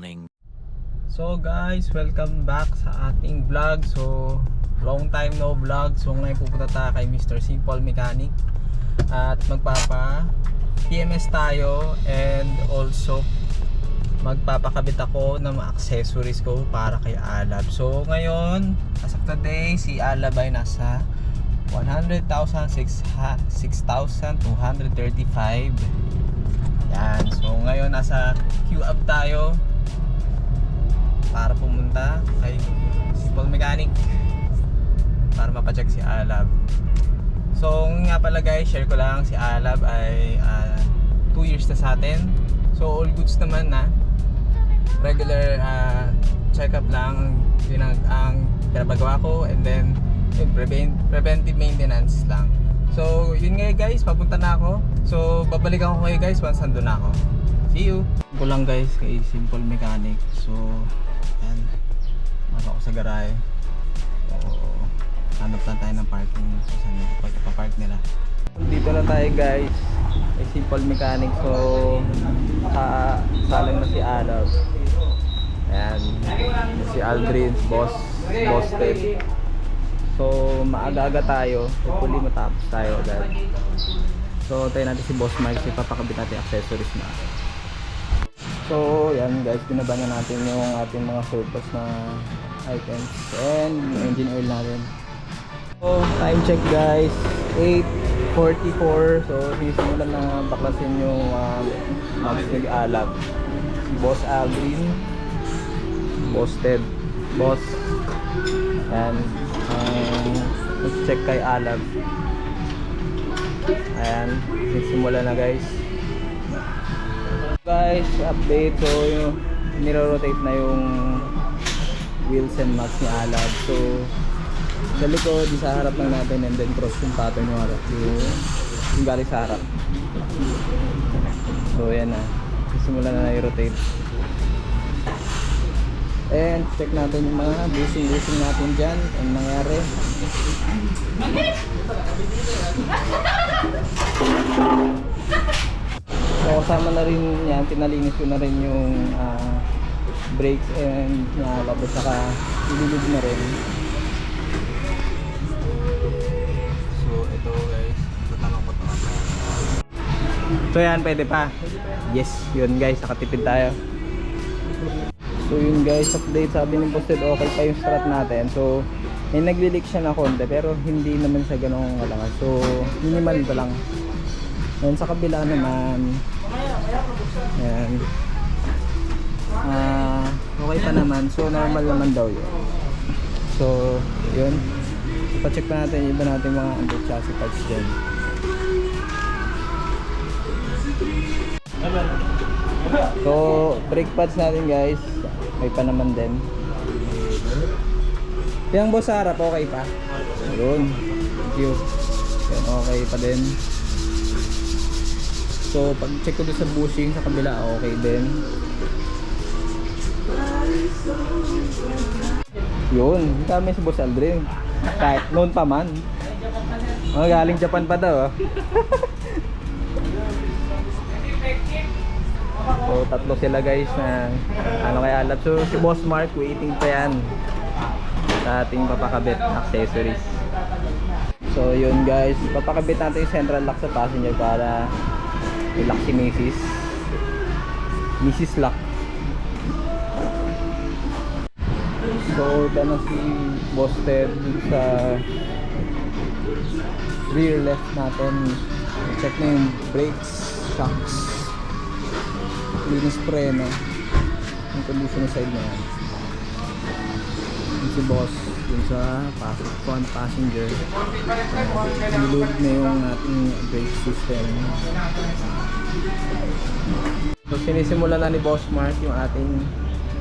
morning. So guys, welcome back sa ating vlog. So long time no vlog. So ngayon pupunta tayo kay Mr. Simple Mechanic at magpapa PMS tayo, and also magpapakabit ako ng mga accessories ko para kay Alab. So ngayon, as of today, si Alab ay nasa 100,006,235. Yan. So ngayon nasa Q-Up tayo para pumunta kay Simple Mechanic para mapacheck si Alab. So nga pala guys, share ko lang, si Alab ay 2 years na sa atin. So all goods naman na. Regular check-up lang yun ang pinapagawa ko, and then preventive maintenance lang. So yun nga guys, papunta na ako. So babalikan ko kayo guys once nandun na ako. See you! Ko lang guys kay Simple Mechanic. So yan, masok ako sa garahe. So hanap lang tayo ng parking kung saan ipapark nila. Dito na tayo guys kay Simple Mechanic. So salang na si Alab. Ayan, si Aldrin, boss Ted. So maaga-aga tayo, hopefully matapos tayo agad. So tayo natin si Boss Mike, si papakabit natin accessories na. So yan guys, binaba na natin yung ating mga surplus na items and engine oil natin. So time check guys, 8:44. So sinisimulan na baklasin yung mags nag-alab. Si Boss Aldrin, Boss Ted, Boss, and check kay Alab. Ayan, simula na guys. Guys, update. So yung niro-rotate na yung wheels and mags ni Alab. So sa likod, sa harap lang natin, and then cross yung pattern yung harap, yung galing sa harap. So yan na, simula na i-rotate. And check natin yung mga bushing natin dyan, ang nangyari. So kasama na rin yan, pinalinis ko na rin yung brakes and nalabas, saka ililid na rin. So ito guys, ito lang ako ito. So yan, pwede pa. Yes, yun guys, nakatipid tayo. So yun guys, update, sabi ng posted okay pa yung strat natin. So may nagli-leak siya na konti, pero hindi naman siya ganong kalakas. So minimal pa lang. And sa kabila naman, ayan, okay pa naman. So normal naman daw yun. So yun, ipacheck pa natin yung iba natin mga under-chassis parts dyan. So brake pads natin guys, okay pa naman din. Yung boss sa harap, okay pa? Yun, thank you. Yan, okay pa din. So pag check ko doon sa bushing sa kabila, okay din. Yun, kami si Boss Aldrin. Kahit noon pa man, galing Japan pa daw. So tatlo sila guys na ano kay Alab. So si Boss Mark waiting pa yan sa ating papakabit accessories. So yun guys, papakabit natin yung central lock sa passenger para i-lock si Mrs. Lock. So ito na si Boss Ted sa rear left natin. Check na yung brakes, shocks, linis preno, yung condition side na yan. Yung si Boss dun sa front passenger, nilog na yung ating brake system. So sinisimula na ni Boss Mark yung ating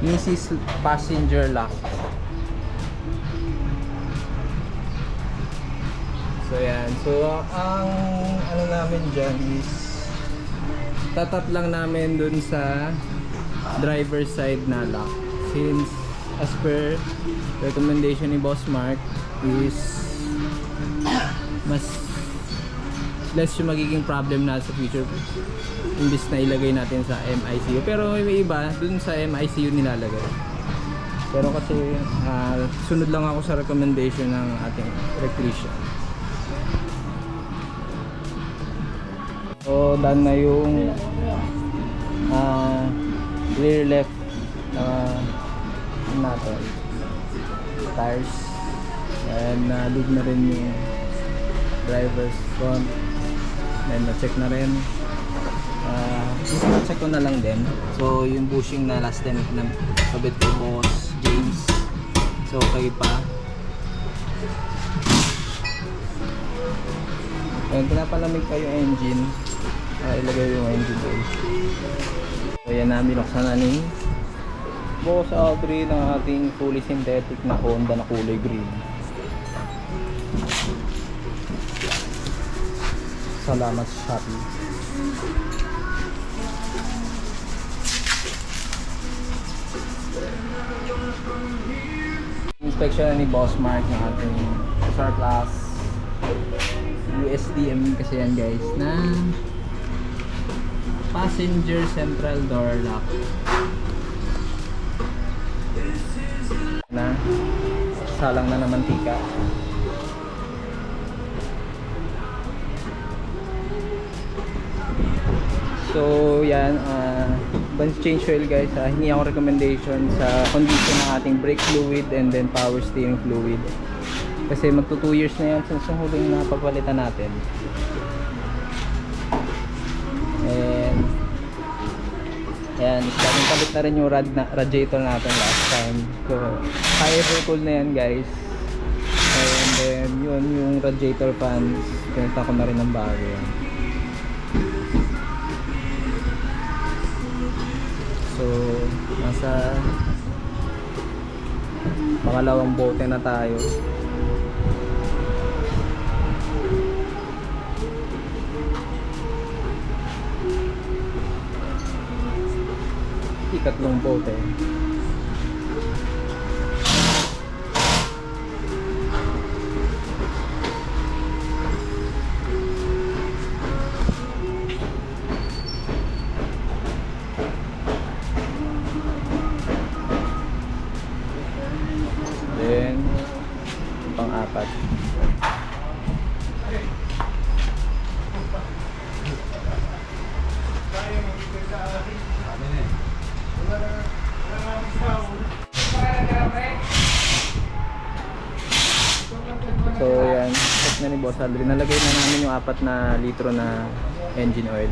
Mrs. passenger lock. So yan, so ang ano namin dyan is tatap lang namin dun sa driver side na lock, since as per recommendation ni Boss Mark is mas less yung magiging problem na sa future imbis na ilagay natin sa MICU. Pero may iba dun sa MICU nilalagay. Pero kasi sunod lang ako sa recommendation ng ating electrician. So done na yung rear left natin tires, and lug na rin yung driver's front, and na-check na rin. Na-check ko na lang din. So yung bushing na last time na kabit ko boss James, so okay pa. And pinapalamig pa yung engine, ilagay yung engine oil. So yan na, binuksan na ni Boss Audrey ng ating fully synthetic na Honda na kulay green. Salamat sa Shopee. Inspection na ni Boss Mark ng ating SR Class USDM kasi yan guys, na passenger central door lock na salang na mantika. So yan, once change oil guys, hingi ako recommendation sa condition ng ating brake fluid and then power steering fluid, kasi magto 2 years na yan since yung huling napapalitan natin. And ayan, starting palit na rin yung radiator natin last time. So high cool na yan guys. And then yun, yung radiator fans, pinunta ko na rin ng bago yan. So nasa pangalawang bote na tayo. Ikatlong bote. Then pang-apat. So yan, check na ni Boss Aldrin. Nalagay na namin yung 4 na litro na engine oil.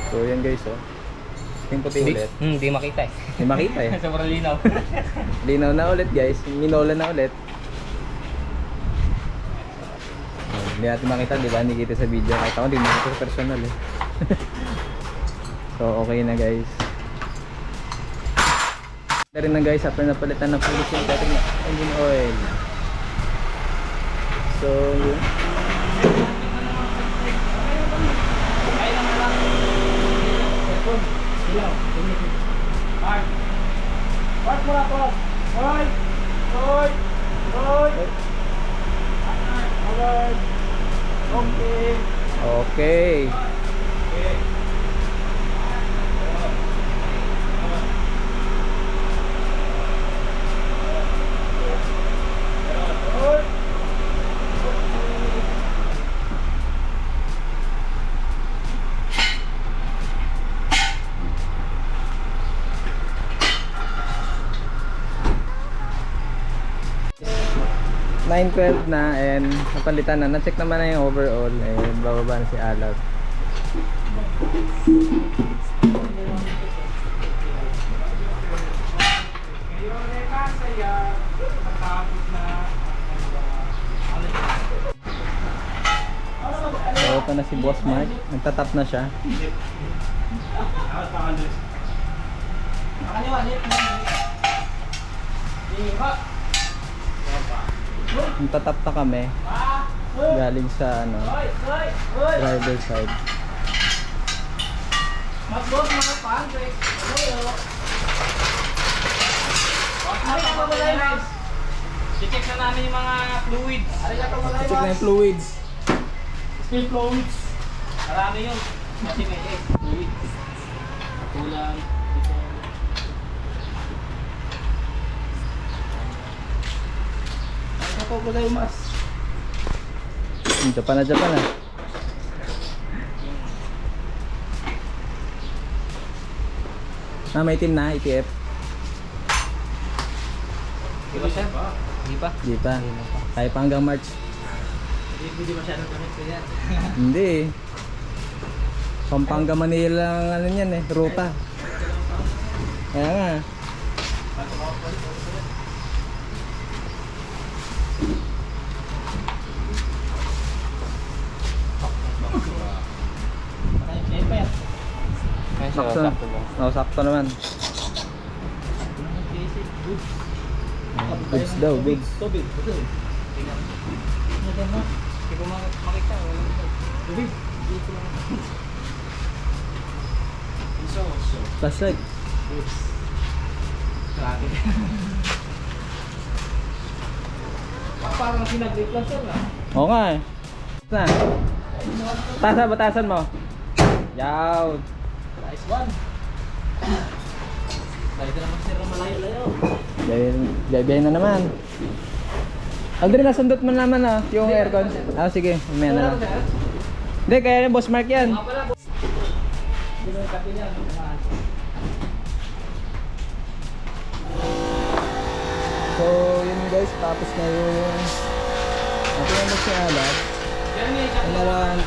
So yan guys, oh. Yung puti ulit. Hindi makita eh. Hindi makita eh. Sobrang linaw. Linaw na ulit guys. Minola na ulit. Hindi natin makita, di ba? Hindi kita sa video. Kahit ako, hindi makita sa personal eh. So okay na guys. Na rin na guys, after napalitan ng fully synthetic na engine oil. So yun. Okay. $9.12 na and napalitan na. Na-check naman na yung overall and bababa na si Alat. So ito na si Boss Mark. Nagtatap na siya. Nagtatap na kami galing sa ano, driver side. Mag-boss mga pancakes. Hello. I-check na namin yung mga fluids. Check na yung fluids. Spill fluids. Marami yun. Kasi may fluids. Kulang. Dito. Ano po kulay mas? Japan na Japan ah. May team na, ETF. Di ba siya? Di pa. Di pa. Kaya pa hanggang March. Hindi masyadong gamit ko yan. Hindi eh. Pampanga Manila ang ano niyan eh, ruta. Kaya nga. Kaya pa yan. Sakto. Oo, sakto naman. Goods daw, goods. Tubig. Hindi ko makita. Walang tubig. Dito lang. Flashlight. Grabe. Parang sinag-replan sir na. Oo nga eh. Na. Batasan mo. Yaw. Nice one. Dahil naman sir na malayo-layo. Biyay na naman. Aldrin, nasundot mo naman ah, yung aircon. Ah, sige. Umaya na lang. Hindi, kaya yung boss Mark yan. Mga pala. Hindi mo yung kape niya. So, yun guys, tapos na yung natin yung magsialat. In around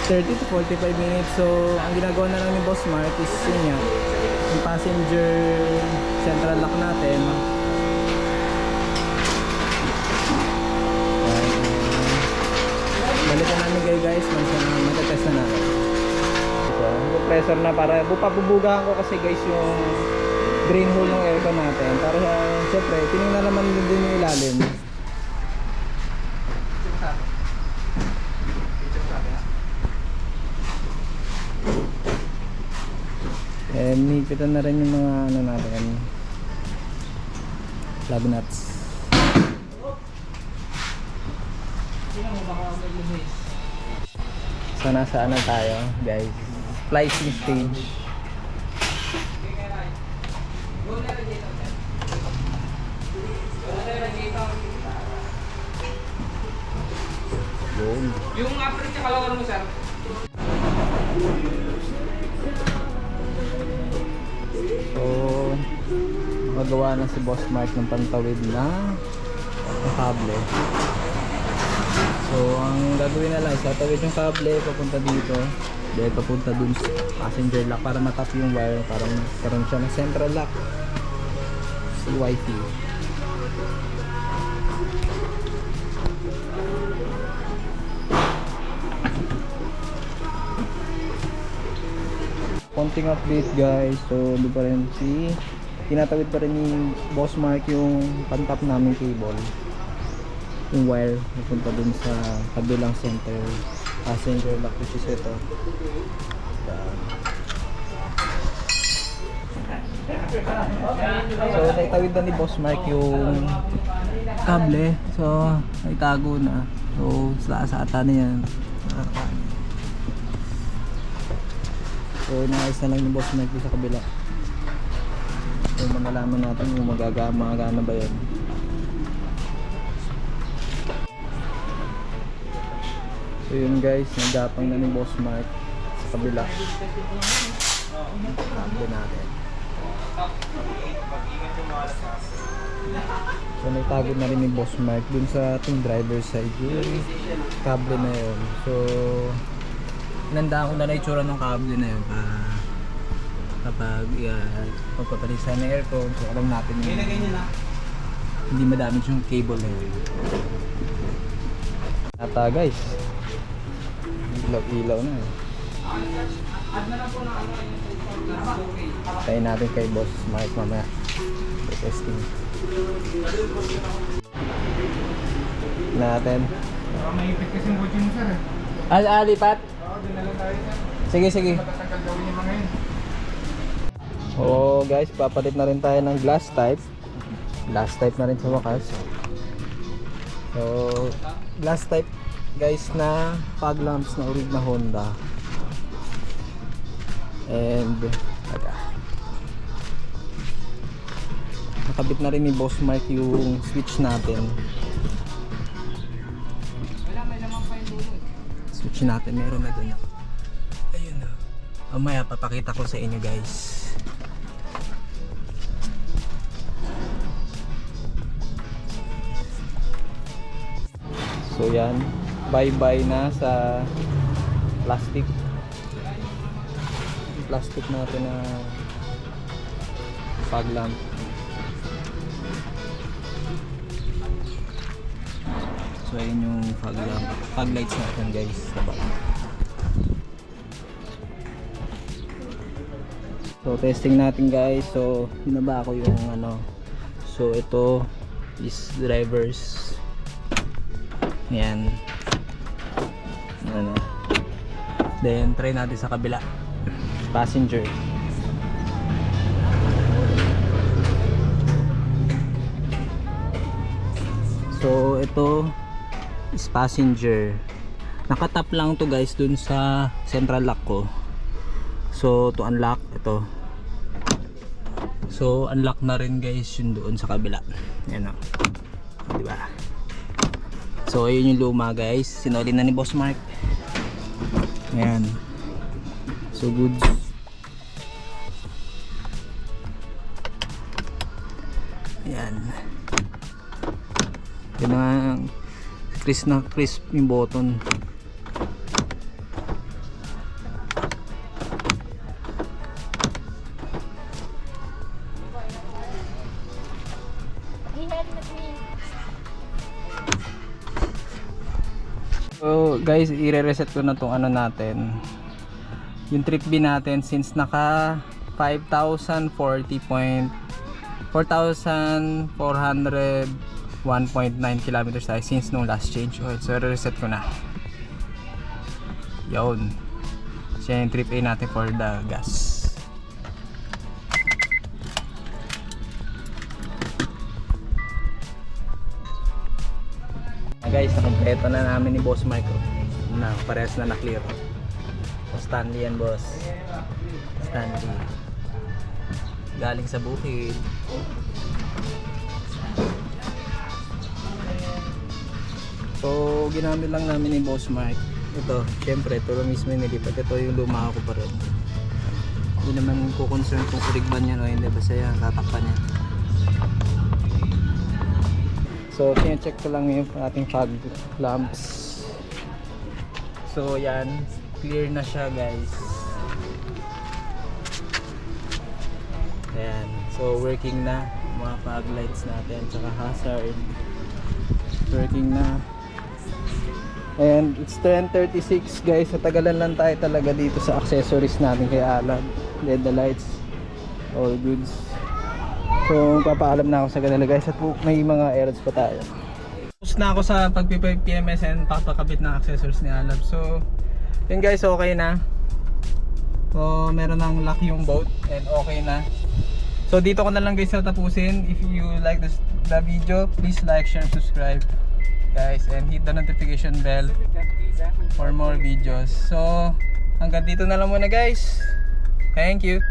30 to 45 minutes. So, ang ginagawa na lang ni Boss Mark is yun nga, yung passenger central lock natin. Balikan namin kayo guys, matatest na natin. So, yung compressor na para bubugahan ko kasi guys yung drain hole ng aircon natin para siyempre tinignan naman din yung ilalim. Nipitan na rin yung mga ano natin, plug nuts. So nasaan na tayo guys, splicing stage. Yung aprit sa kalawan mo sir. So magawa na si Boss Mark ng pantawid na kable. So ang gagawin na lang, tatawid yung kable papunta dito, dahil papunta dun sa passenger lock para matap yung wire, para magkaroon siya ng central lock sa wifi. Konting update guys, so doon pa rin tinatawid pa rin ni Boss Mark yung pantap namin cable, yung wire napunta dun sa kabilang center passenger lock, which is ito. So naitawid na ni Boss Mark yung kable, so naitago na, so sa ata na yan. So inaayos na lang ni Boss Mark sa kabila. So malalaman natin kung magagana ba yan. So yun guys, nagapang na ni Boss Mark sa kabila. Kable natin. So naitago na rin ni Boss Mark dun sa ating driver side yung kable na yun. So nandaan ko na itsura ng kable na yun para kapag pagpapalisan ng aircon, so alam natin yung hindi madamage yung cable na yun. Ata guys, ilaw na eh. Tayo natin kay Boss Mark mamaya testing natin. May ipit kasi yung butcher mo sir eh. Alipat? Oo, doon na lang tayo sir. Sige. Matatagal gawin yung mga yun. Oh guys, papalit na rin tayo ng glass type. Glass type na rin sa wakas. So, glass type guys na fog lamps na orig na Honda. And nakabit na rin ni Boss Mark yung switch natin. Wala, may lamang pa yung dulo. Switch natin, meron na dun. Ayun na. Mamaya papakita ko sa inyo guys. So yan, bye-bye na sa plastic. Yung plastic natin na fog lamp. So ayun yung fog lamp, fog lights natin guys sa baba. So testing natin guys. So hinaba ko yung ano. So ito is drivers. Yan. Ano. Then try natin sa kabila. Passenger. So ito is passenger. Nakatap lang to guys dun sa central lock ko. So to unlock ito. So unlock na rin guys yun doon sa kabila. Yan o. Diba? So ayun yung luma guys. Sinuli na ni Boss Mark. Ayan. So good. Ayan. Yan ang crisp na crisp yung button. So guys, i-reset ko na tong ano natin. Yung trip B natin since naka 4,401.9 kilometers tayo since nung last change. Okay, so reset ko na. Yun. Siya yung trip A natin for the gas. Guys, kompleto na namin ni Boss Mike na parehas na na-clear. So Stanley yan boss. Stanley galing sa bukid. So ginamit lang namin ni Boss Mike. Ito, syempre ito mismo yung nilipat. Ito yung luma ko pa rin. Hindi naman ko concern kung urigban yan o hindi, basta yan, tatakpan yan. So, check ko lang yung ating fog lamps. So, yan. Clear na siya, guys. Ayan. So, working na. Mga fog lights natin. Tsaka hazard. Working na. And it's 10:36, guys. Natagalan lang tayo talaga dito sa accessories natin kay Alan. LED lights. All goods. So papaalam na ako sa kanila guys at may mga errands pa tayo. Tapos na ako sa pag-PMS and papakabit ng accessories ni Alab. So yun guys, okay na. So meron ng lock yung boat and okay na. So dito ko na lang guys tapusin. If you like the video, please like, share, subscribe guys, and hit the notification bell for more videos. So hanggang dito na lang muna guys. Thank you.